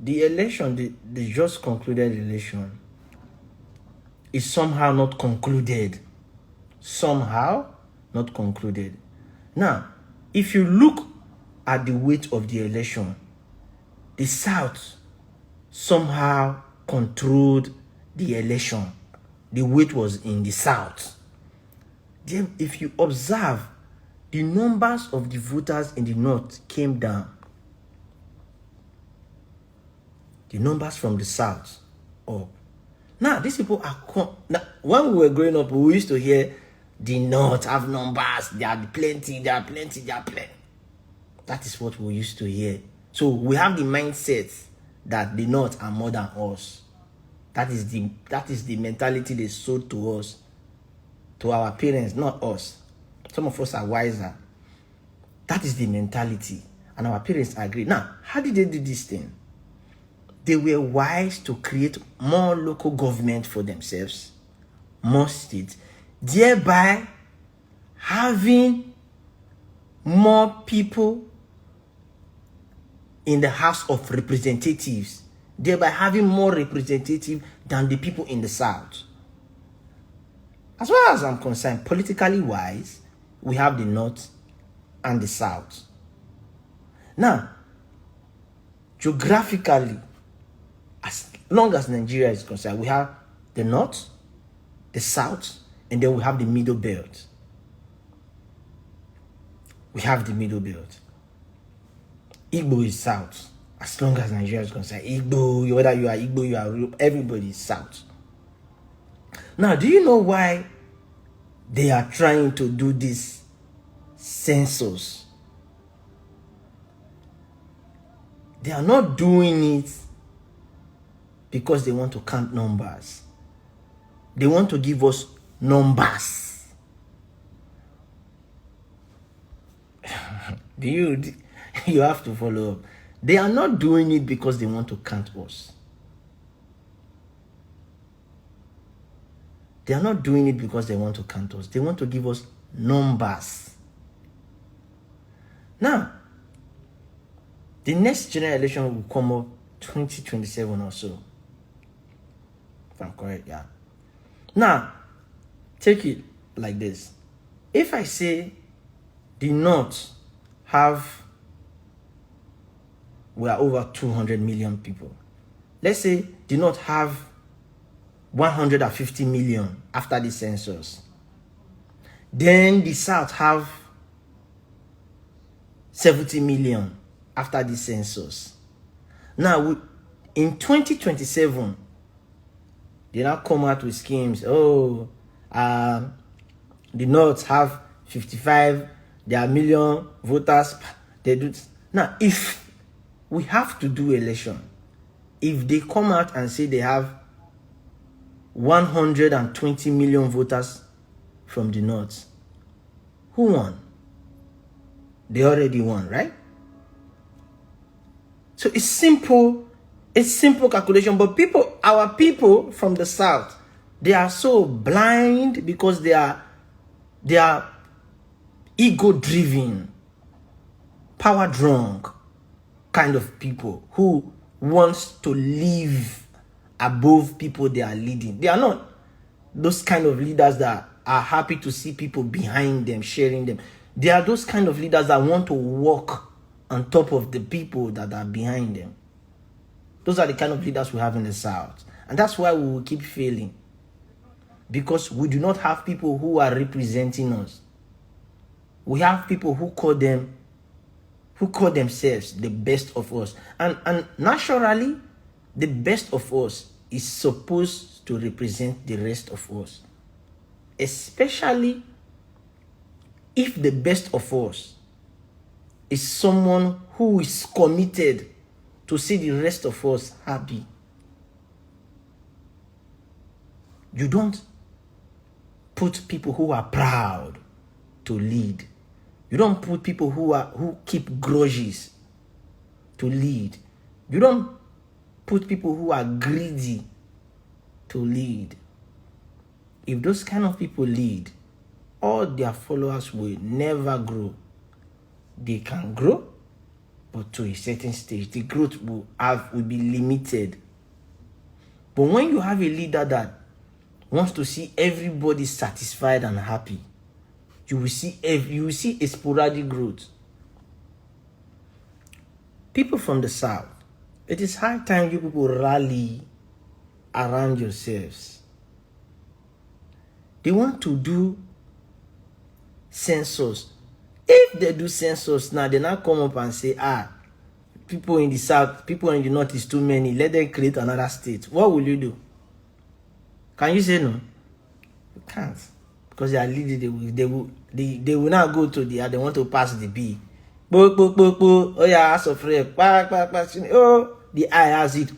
the election, the just concluded election, is somehow not concluded. Somehow not concluded. Now, if you look at the weight of the election, the South somehow controlled the election. The weight was in the South. Then, if you observe, the numbers of the voters in the North came down. The numbers from the South up. Now, these people are... Now, when we were growing up, we used to hear the North have numbers. There are plenty, there are plenty, there are plenty. That is what we used to hear. So we have the mindset that the North are more than us. That is the mentality they sold to us, to our parents, not us. Some of us are wiser. That is the mentality. And our parents agree. Now, how did they do this thing? They were wise to create more local government for themselves, more states, thereby having more people in the House of Representatives, thereby having more representatives than the people in the South. As far as I'm concerned, politically wise, we have the North and the South. Now, geographically, as long as Nigeria is concerned, we have the North, the South, and then we have the Middle Belt. We have the Middle Belt. Igbo is South. As long as Nigeria is concerned, Igbo, whether you are Igbo, you are everybody is South. Now, do you know why they are trying to do this census? They are not doing it because they want to count numbers. They want to give us numbers. You have to follow up. They are not doing it because they want to count us. They are not doing it because they want to count us. They want to give us numbers. Now, the next general election will come up 2027 or so. If I'm correct, yeah. Now, take it like this. If I say the North we are over 200 million people. Let's say the North have 150 million after the census. Then the South have 70 million after the census. Now, in 2027, they now come out with schemes. The North have 55, there are million voters. They do. Now, if we have to do election, if they come out and say they have 120 million voters from the North, who won? They already won, right? So it's simple calculation. But our people from the South, they are so blind because they are ego-driven, power-drunk kind of people who wants to live above people they are leading. They are not those kind of leaders that are happy to see people behind them, sharing them. They are those kind of leaders that want to walk on top of the people that are behind them. Those are the kind of leaders we have in the South. And that's why we will keep failing. Because we do not have people who are representing us. We have people who call themselves the best of us. And naturally, the best of us is supposed to represent the rest of us. Especially if the best of us is someone who is committed to see the rest of us happy. You don't put people who are proud to lead. You don't put people who keep grudges to lead. You don't put people who are greedy to lead. If those kind of people lead, all their followers will never grow. They can grow, but to a certain stage. The growth will be limited. But when you have a leader that wants to see everybody satisfied and happy, you will see a sporadic growth. People from the South, it is high time you people rally around yourselves. They want to do census. If they do census now, they now come up and say, people in the South, people in the North is too many. Let them create another state. What will you do? Can you say no? You can't. Because they are leading, they will now go to they want to pass the bill. Oh yeah, House of Rep. Oh, the eye has it.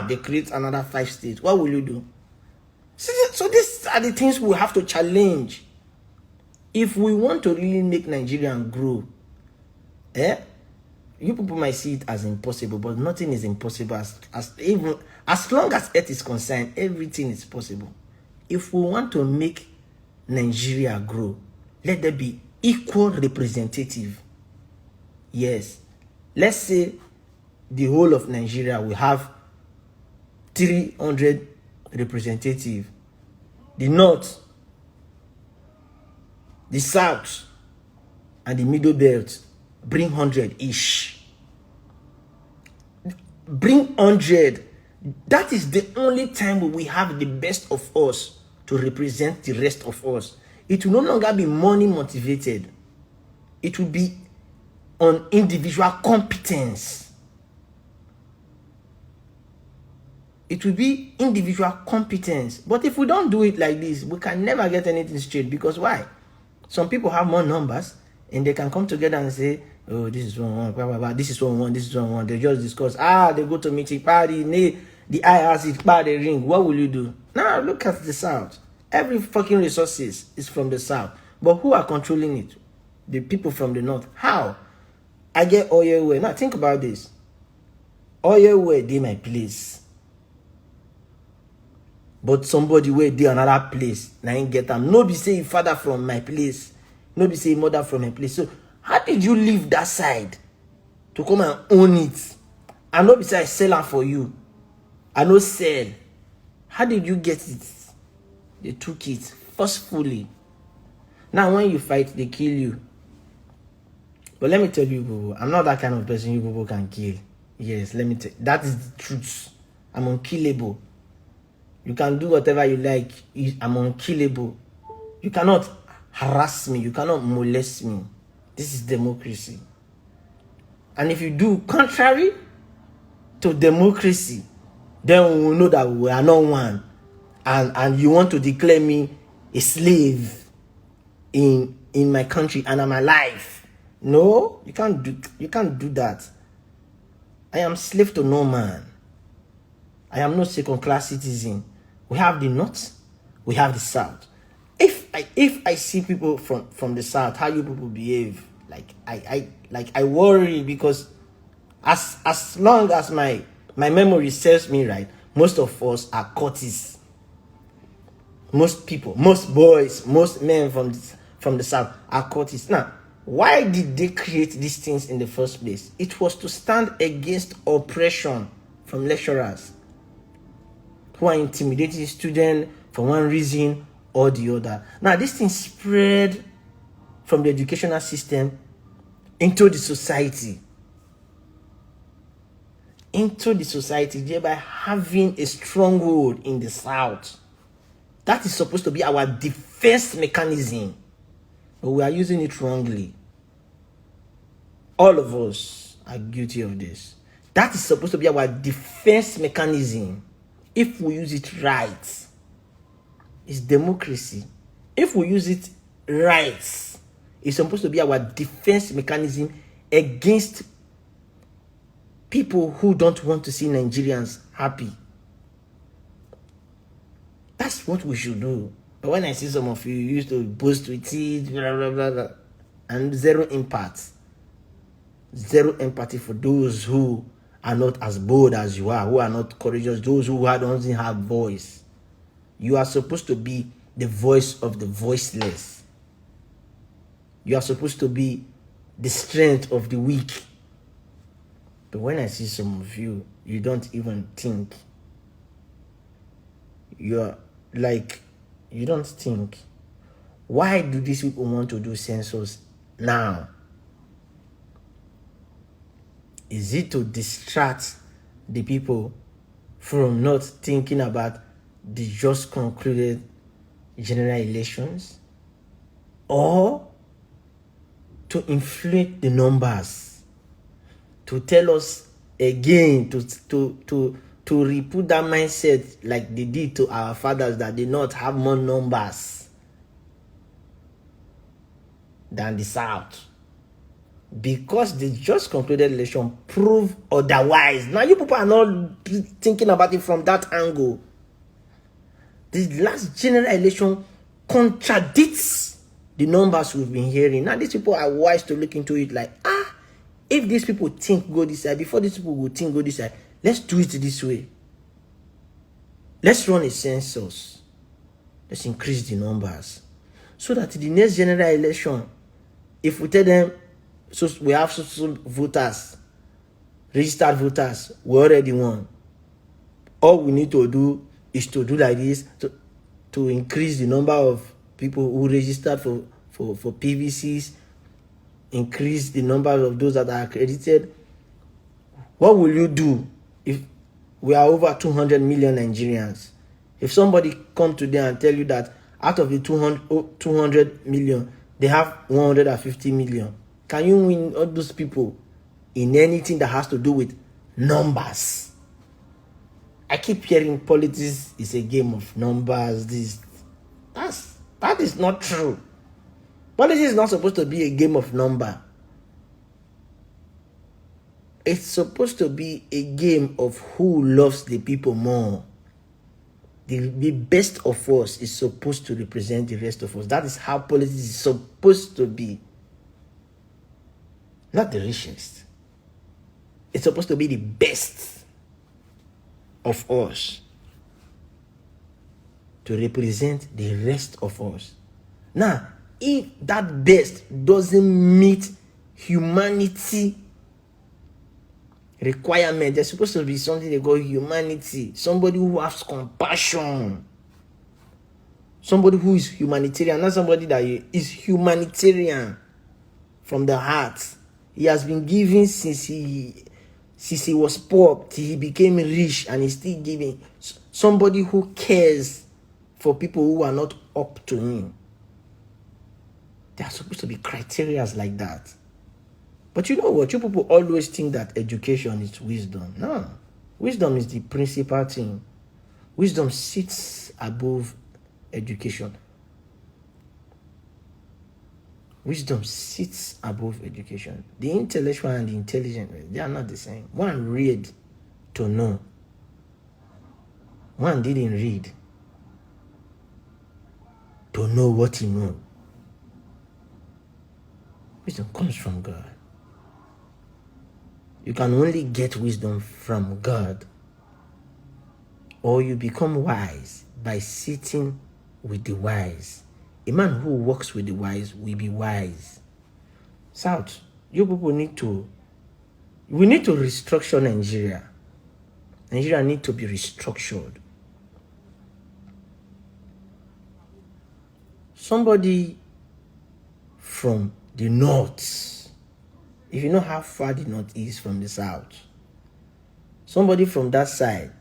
They create another 5 states. What will you do? So these are the things we have to challenge. If we want to really make Nigeria grow, you people might see it as impossible, but nothing is impossible. As long as Earth is concerned, everything is possible. If we want to make Nigeria grow, let there be equal representative. Yes, let's say the whole of Nigeria will have 300 representatives. The North, the South, and the Middle Belt bring 100 each. Bring 100. That is the only time we have the best of us to represent the rest of us. It will no longer be money motivated. It will be on individual competence. It will be individual competence. But if we don't do it like this, we can never get anything straight. Because why? Some people have more numbers and they can come together and say, oh, this is 1-1, blah, blah, blah. This is 1-1, this is 1-1. They just discuss. They go to meeting party. The IRC party ring. What will you do? Now look at the South. Every fucking resources is from the South. But who are controlling it? The people from the North. How? I get oil where. Now think about this. Oil where they my place. But somebody where they another place. Now ain't get them. No be say father from my place. No be say mother from my place. So how did you leave that side to come and own it? And no be say I sell them for you. I no sell. How did you get it? They took it forcefully. Now when you fight, they kill you. But let me tell you, boo, I'm not that kind of person you people can kill. Yes, let me tell you. That is the truth. I'm unkillable. You can do whatever you like. I'm unkillable. You cannot harass me. You cannot molest me. This is democracy. And if you do contrary to democracy, then we will know that we are not one. And you want to declare me a slave in my country and I'm alive. No, you can't do that. I am slave to no man. I am no second-class citizen. We have the North, we have the South. If I see people from the South, how you people behave, I worry, because as long as my memory serves me right, most of us are courtiers. Most people, most boys, most men from the South are courtiers. Now, why did they create these things in the first place? It was to stand against oppression from lecturers who are intimidating students for one reason or the other. Now, this thing spread from the educational system into the society. Thereby having a stronghold in the South. That is supposed to be our defense mechanism. But we are using it wrongly. All of us are guilty of this. That is supposed to be our defense mechanism. If we use it right, it's democracy. If we use it right, it's supposed to be our defense mechanism against people who don't want to see Nigerians happy. That's what we should do. But when I see some of you used to boast with it, blah, blah, blah, blah, and zero impact. Zero empathy for those who are not as bold as you are, who are not courageous, those who don't have voice. You are supposed to be the voice of the voiceless. You are supposed to be the strength of the weak. But when I see some of you, you don't even think. You're like, you don't think. Why do these people want to do census now? Is it to distract the people from not thinking about the just concluded general elections? Or to inflate the numbers? To tell us again, to re-put that mindset like they did to our fathers, that they not have more numbers than the South, because the just concluded election prove otherwise. Now you people are not thinking about it from that angle. The last general election contradicts the numbers we've been hearing. Now these people are wise to look into it like, if these people think go this side, before these people will think go this side, let's do it this way. Let's run a census. Let's increase the numbers. So that the next general election, if we tell them, so we have so voters, registered voters, we already won. All we need to do is to do like this, to increase the number of people who registered for PVCs, increase the number of those that are accredited. What will you do if we are over 200 million Nigerians? If somebody come today and tell you that out of the 200 million, they have 150 million, can you win all those people in anything that has to do with numbers? I keep hearing politics is a game of numbers. That is not true. Politics is not supposed to be a game of number. It's supposed to be a game of who loves the people more. The best of us is supposed to represent the rest of us. That is how politics is supposed to be. Not the richest. It's supposed to be the best of us to represent the rest of us. Now, if that best doesn't meet humanity requirement, there's supposed to be something they call humanity. Somebody who has compassion. Somebody who is humanitarian, not somebody that is humanitarian from the heart. He has been giving since he was poor till he became rich, and he's still giving. Somebody who cares for people who are not up to him. There are supposed to be criteria like that. But you know what? You people always think that education is wisdom. No. Wisdom is the principal thing. Wisdom sits above education. Wisdom sits above education. The intellectual and the intelligent, they are not the same. One read to know. One didn't read to know what he knows. Wisdom comes from God. You can only get wisdom from God, or you become wise by sitting with the wise. A man who walks with the wise will be wise. South, you people we need to restructure Nigeria. Nigeria needs to be restructured. Somebody from the north, if you know how far the north is from the south, somebody from that side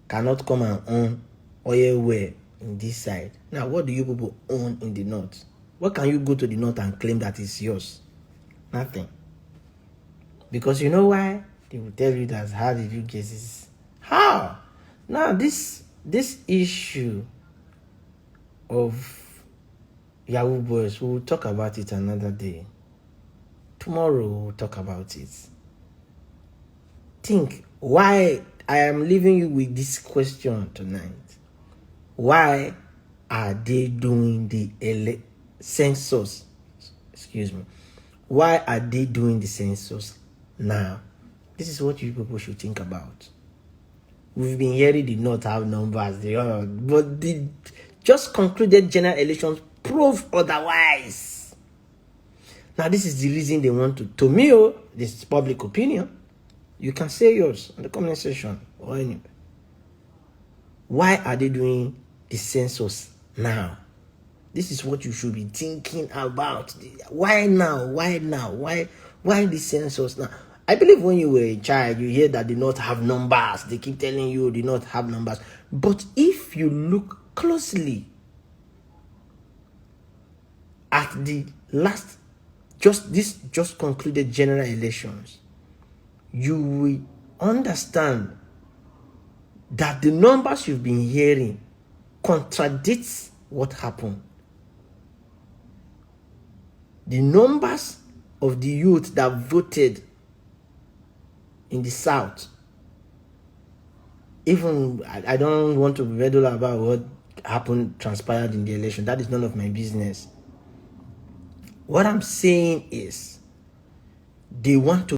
cannot come and own oil well in this side. Now, what do you people own in the north? What can you go to the north and claim that is yours? Nothing. Because you know why? They will tell you that, how did you get this? How? Now, this issue of Yahoo boys, we will talk about it another day. Tomorrow we'll talk about it. Think why I am leaving you with this question tonight. Why are they doing the census? Excuse me. Why are they doing the census now? This is what you people should think about. We've been hearing the North have numbers, but the just concluded general elections prove otherwise. Now, this is the reason they want to me, this is public opinion. You can say yours in the comment section or anywhere. Why are they doing the census now? This is what you should be thinking about. Why now? Why now? Why the census now? I believe when you were a child, you hear that they not have numbers. They keep telling you they not have numbers. But if you look closely at the last, just concluded general elections, you will understand that the numbers you've been hearing contradicts what happened. The numbers of the youth that voted in the South, even I don't want to be meddle about what happened, transpired in the election. That is none of my business. What I'm saying is, they want to